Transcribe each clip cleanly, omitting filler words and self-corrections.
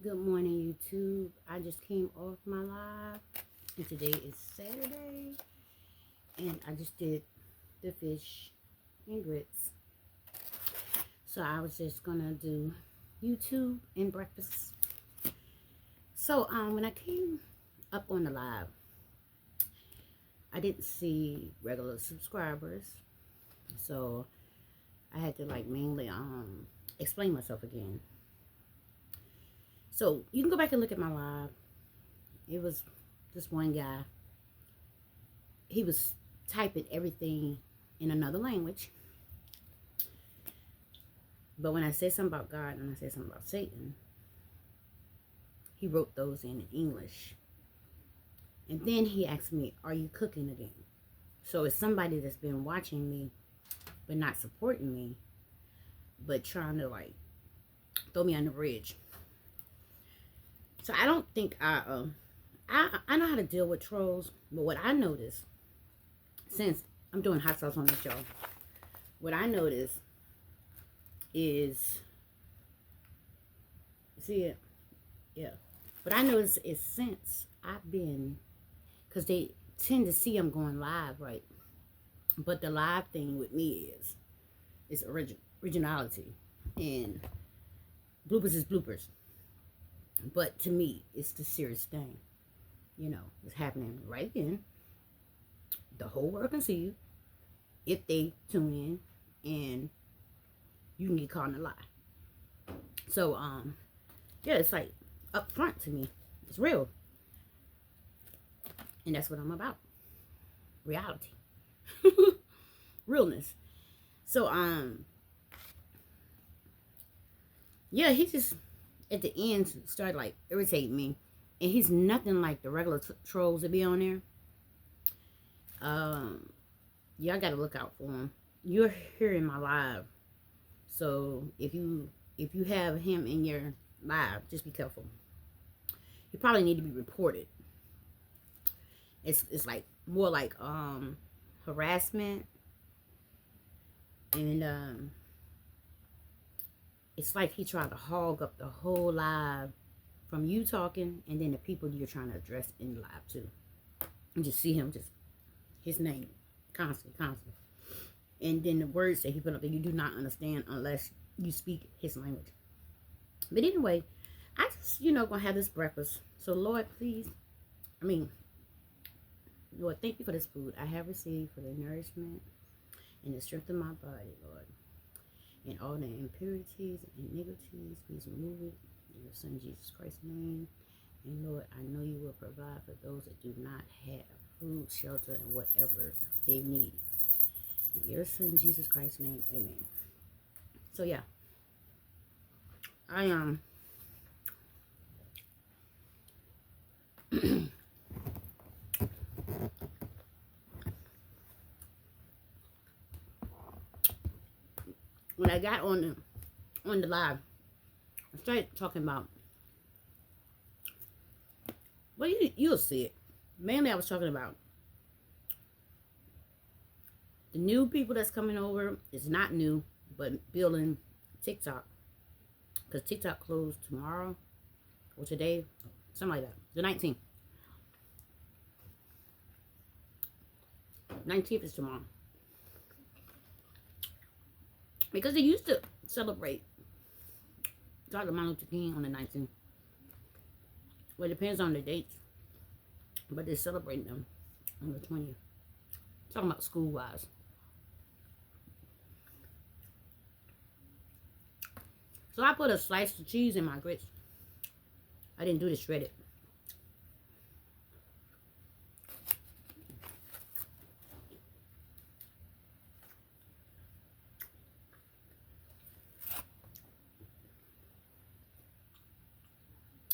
Good morning, YouTube. I just came off my live, and today is Saturday, and I just did the fish and grits. So I was just gonna do YouTube and breakfast. So when I came up on the live, I didn't see regular subscribers, so I had to mainly explain myself again. So you can go back and look at my live. It was this one guy. He was typing everything in another language. But when I said something about God and I said something about Satan, he wrote those in English. And then he asked me, are you cooking again? So it's somebody that's been watching me but not supporting me, but trying to throw me on the bridge. So I don't think I know how to deal with trolls, but what I noticed, since I'm doing hot sauce on this, y'all, what I noticed is, see it? Yeah. What I noticed is since I've been, because they tend to see I'm going live, right? But the live thing with me is originality, and bloopers is bloopers. But to me, it's the serious thing. You know, it's happening right then. The whole world can see you if they tune in, and you can get caught in a lie. So, yeah, it's like up front to me. It's real. And that's what I'm about. Reality. Realness. So, yeah, he just, at the end, started irritating me. And he's nothing like the regular trolls that be on there. Y'all gotta look out for him. You're hearing my live. So if you have him in your live, just be careful. You probably need to be reported. It's like more like harassment, and it's like he tried to hog up the whole live from you talking, and then the people you're trying to address in the live too. And just see him, just his name, constantly. And then the words that he put up that you do not understand unless you speak his language. But anyway, I just, gonna have this breakfast. So Lord, please, Lord, thank you for this food I have received, for the nourishment and the strength of my body, Lord. And all the impurities and iniquities, please remove it in your Son Jesus Christ's name. And Lord, I know you will provide for those that do not have food, shelter, and whatever they need. In your Son Jesus Christ's name, amen. So yeah, I when I got on the live, I started talking about, well, you'll see it. Mainly I was talking about the new people that's coming over. It's not new, but building TikTok. Because TikTok closed tomorrow or today, something like that. The 19th. 19th is tomorrow. Because they used to celebrate Dr. Martin Luther King on the 19th. Well, it depends on the dates. But they're celebrating them on the 20th. Talking about school-wise. So I put a slice of cheese in my grits. I didn't do the shredded.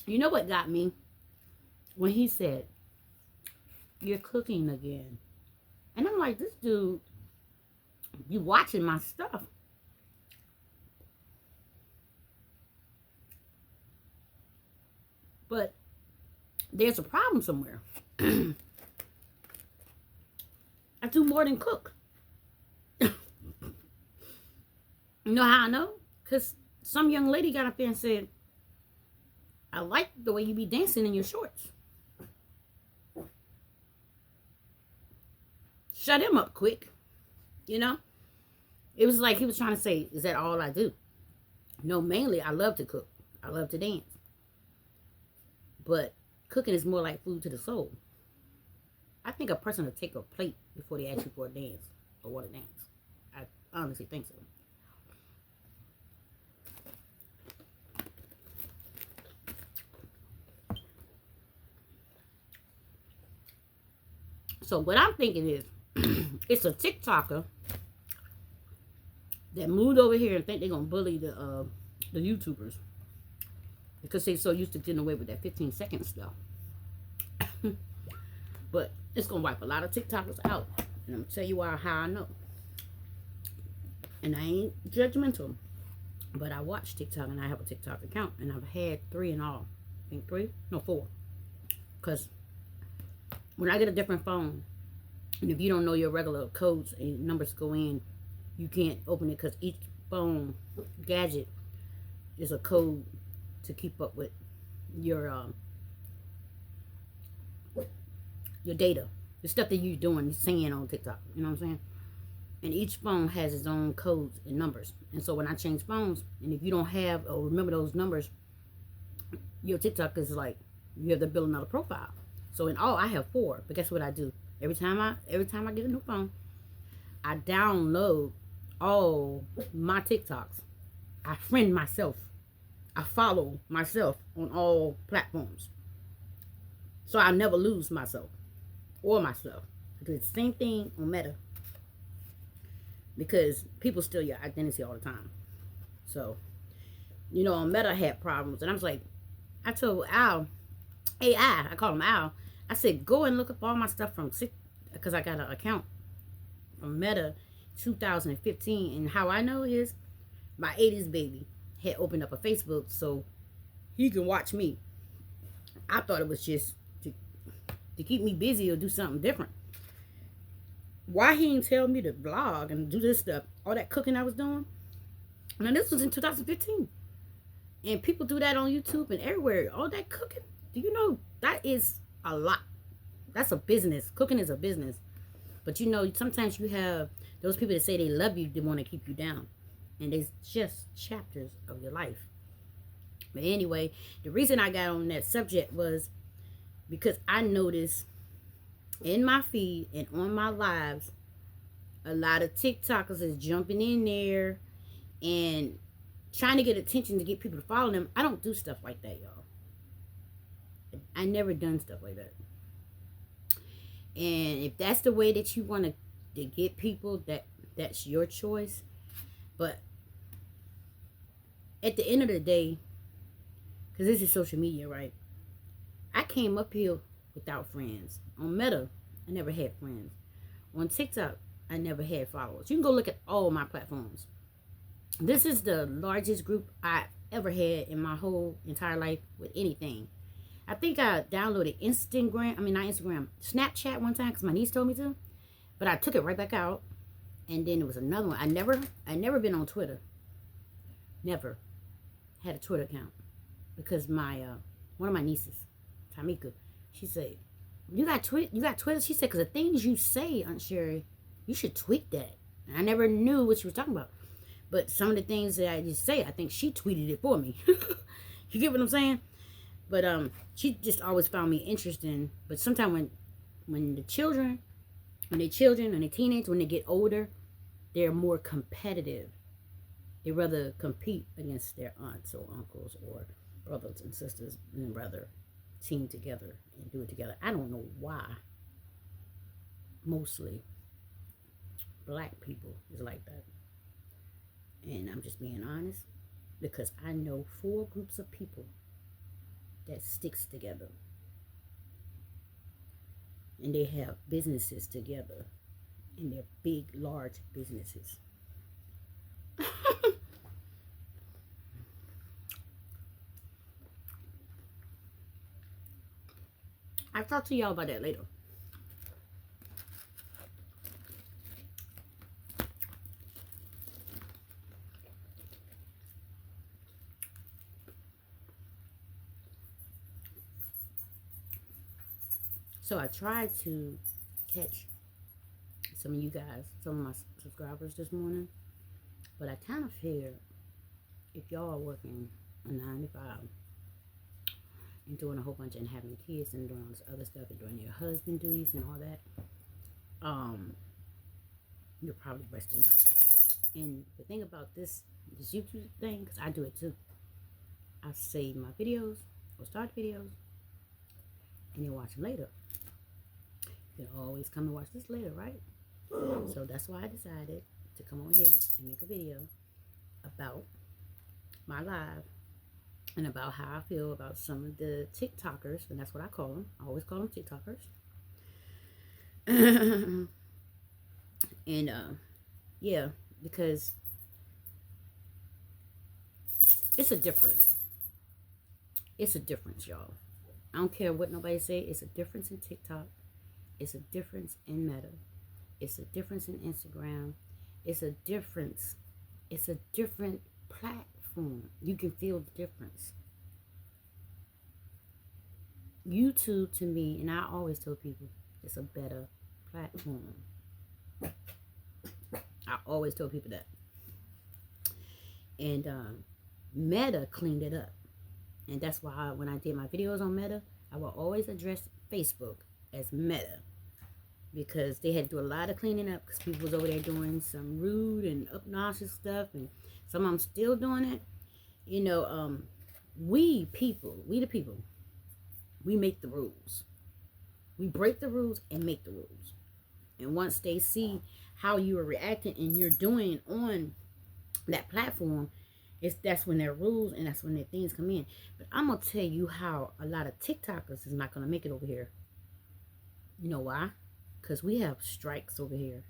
You know what got me? When he said, you're cooking again. And I'm like, this dude, you watching my stuff. But there's a problem somewhere. I do more than cook. You know how I know? Because some young lady got up there and said, I like the way you be dancing in your shorts. Shut him up quick. You know? It was like he was trying to say, is that all I do? No, mainly I love to cook. I love to dance. But cooking is more like food to the soul. I think a person will take a plate before they ask you for a dance or want to dance. I honestly think so. So what I'm thinking is, it's a TikToker that moved over here and think they're gonna bully the YouTubers because they're so used to getting away with that 15-second stuff. But it's gonna wipe a lot of TikTokers out, and I'm gonna tell you how I know. And I ain't judgmental, but I watch TikTok and I have a TikTok account, and I've had 3 in all. I think 3, no 4, because when I get a different phone, and if you don't know your regular codes and numbers go in, you can't open it because each phone gadget is a code to keep up with your data, the stuff that you're doing, you're saying on TikTok. You know what I'm saying? And each phone has its own codes and numbers. And so when I change phones, and if you don't have or remember those numbers, your TikTok is like you have to build another profile. So in all, I have 4. But guess what I do? Every time I get a new phone, I download all my TikToks. I friend myself. I follow myself on all platforms. So I never lose myself or my stuff. I do the same thing on Meta. Because people steal your identity all the time. So, you know, on Meta had problems. And I was like, I told Al, AI, I call him Al. I said, go and look up all my stuff from, because I got an account from Meta 2015. And how I know is my 80s baby had opened up a Facebook so he can watch me. I thought it was just to keep me busy or do something different. Why he didn't tell me to vlog and do this stuff, all that cooking I was doing? Now this was in 2015. And people do that on YouTube and everywhere. All that cooking. Do you know that is a lot? That's a business. Cooking is a business. But you know, sometimes you have those people that say they love you, they want to keep you down. And it's just chapters of your life. But anyway, the reason I got on that subject was because I noticed in my feed and on my lives, a lot of TikTokers is jumping in there and trying to get attention to get people to follow them. I don't do stuff like that, y'all. I never done stuff like that. And if that's the way that you want to get people, that's your choice. But at the end of the day, because this is social media, right? I came up here without friends. On Meta, I never had friends. On TikTok, I never had followers. You can go look at all my platforms. This is the largest group I ever had in my whole entire life with anything. I think I downloaded Snapchat one time because my niece told me to. But I took it right back out. And then there was another one. I never been on Twitter. Never had a Twitter account. Because my one of my nieces, Tamika, she said, You got Twitter? She said, because the things you say, Aunt Sherry, you should tweet that. And I never knew what she was talking about. But some of the things that I just say, I think she tweeted it for me. You get what I'm saying? But she just always found me interesting. But sometimes when they teenage, when they get older, they're more competitive. They rather compete against their aunts or uncles or brothers and sisters than rather team together and do it together. I don't know why. Mostly black people is like that. And I'm just being honest because I know 4 groups of people that sticks together. And they have businesses together. And they're big, large businesses. I'll talk to y'all about that later. So I tried to catch some of you guys, some of my subscribers this morning, but I kind of figured if y'all are working a 9 to 5 and doing a whole bunch and having kids and doing all this other stuff and doing your husband duties and all that, you're probably resting up. And the thing about this YouTube thing, because I do it too, I save my videos or start videos and then watch them later. You can always come and watch this later, right? So that's why I decided to come on here and make a video about my live and about how I feel about some of the TikTokers, and that's what I call them. I always call them TikTokers. And yeah, because it's a difference. It's a difference, y'all. I don't care what nobody say. It's a difference in TikTok. It's a difference in Meta. It's a difference in Instagram. It's a difference. It's a different platform. You can feel the difference. YouTube, to me, and I always tell people, it's a better platform. I always tell people that. And Meta cleaned it up. And that's why when I did my videos on Meta, I will always address Facebook as Meta. Because they had to do a lot of cleaning up because people was over there doing some rude and obnoxious stuff. And some of them still doing it. You know, we the people, we make the rules. We break the rules and make the rules. And once they see how you are reacting and you're doing on that platform, that's when their rules and that's when their things come in. But I'm going to tell you how a lot of TikTokers is not going to make it over here. You know why? Because we have strikes over here.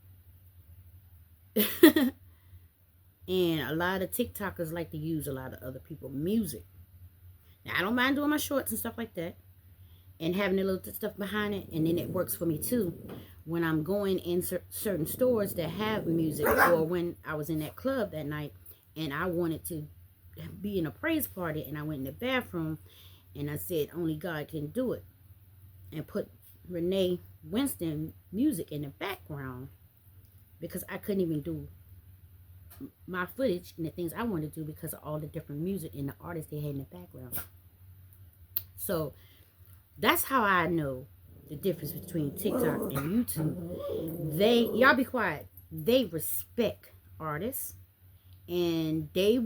And a lot of TikTokers like to use a lot of other people's music. Now, I don't mind doing my shorts and stuff like that. And having a little stuff behind it. And then it works for me too. When I'm going in certain stores that have music. Or when I was in that club that night. And I wanted to be in a praise party. And I went in the bathroom. And I said, only God can do it. And put Renee Winston music in the background. Because I couldn't even do my footage and the things I wanted to do. Because of all the different music and the artists they had in the background. So that's how I know the difference between TikTok and YouTube. Y'all be quiet. They respect artists. And they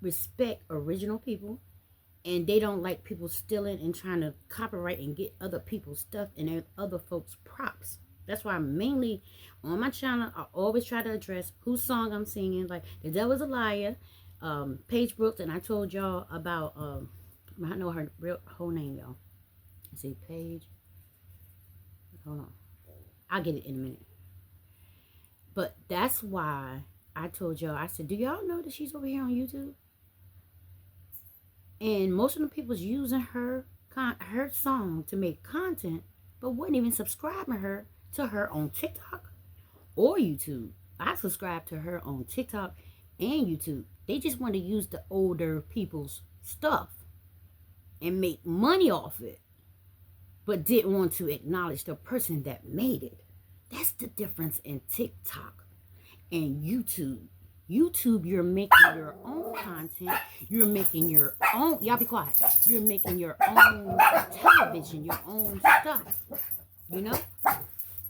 respect original people. And they don't like people stealing and trying to copyright and get other people's stuff and other folks' props. That's why I'm mainly on my channel. I always try to address whose song I'm singing. Like The Devil's a Liar, Paige Brooks, and I told y'all about I know her whole name, y'all. See, Paige. Hold on. I'll get it in a minute. But that's why I told y'all, I said, do y'all know that she's over here on YouTube? And most of the people's using her song to make content, but wouldn't even subscribe to her on TikTok or YouTube. I subscribe to her on TikTok and YouTube. They just want to use the older people's stuff and make money off it, but didn't want to acknowledge the person that made it. That's the difference in TikTok and YouTube. YouTube, you're making your own content. You're making your own, y'all be quiet. You're making your own television, your own stuff. You know?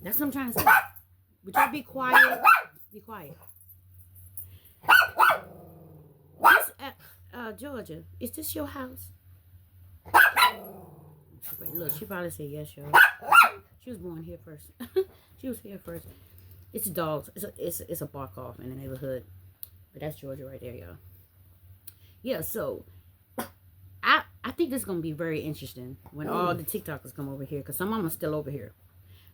That's what I'm trying to say. But y'all be quiet. Be quiet. This, Georgia, is this your house? Look, she probably said yes, y'all. She was born here first. She was here first. It's dogs. It's a bark off in the neighborhood. But that's Georgia right there, y'all. Yeah, so I think this is going to be very interesting when all the TikTokers come over here. Because some of them are still over here.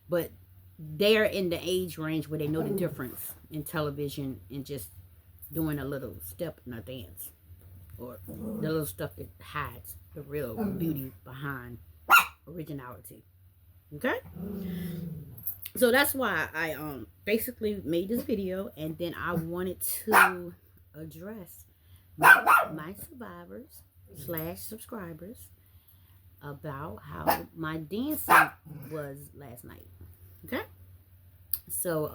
But they're in the age range where they know the difference in television and just doing a little step in a dance. Or the little stuff that hides the real beauty behind originality. Okay? So that's why I basically made this video, and then I wanted to address my survivors / subscribers about how my dancing was last night. Okay? So,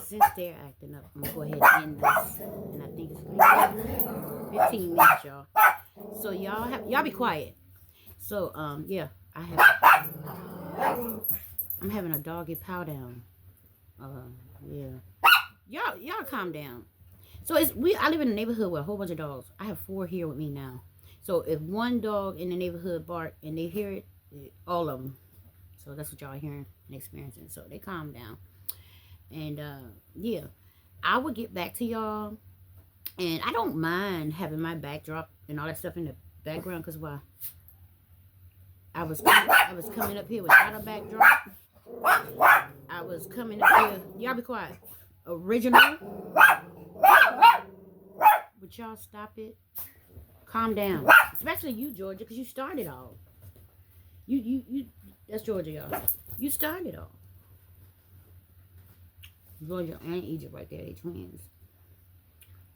since they're acting up, I'm gonna go ahead and end this. And I think it's gonna be 15 minutes, y'all. So y'all be quiet. So, yeah, I'm having a doggy pow down. Yeah. Y'all calm down. So I live in a neighborhood with a whole bunch of dogs. I have 4 here with me now. So if one dog in the neighborhood bark and they hear it, all of them. So that's what y'all hearing and experiencing. So they calm down. And yeah, I will get back to y'all. And I don't mind having my backdrop and all that stuff in the background, because why? I was coming up here without a backdrop. I was coming up here. Y'all be quiet. Original. Would y'all stop it? Calm down. Especially you, Georgia, because you started all. You. That's Georgia, y'all. You started all. Georgia and Egypt right there. They twins.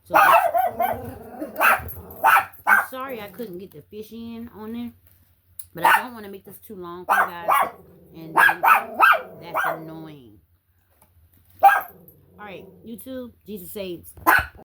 So I'm sorry I couldn't get the fish in on there. But I don't want to make this too long for you guys. And then that's annoying. Alright, YouTube, Jesus saves.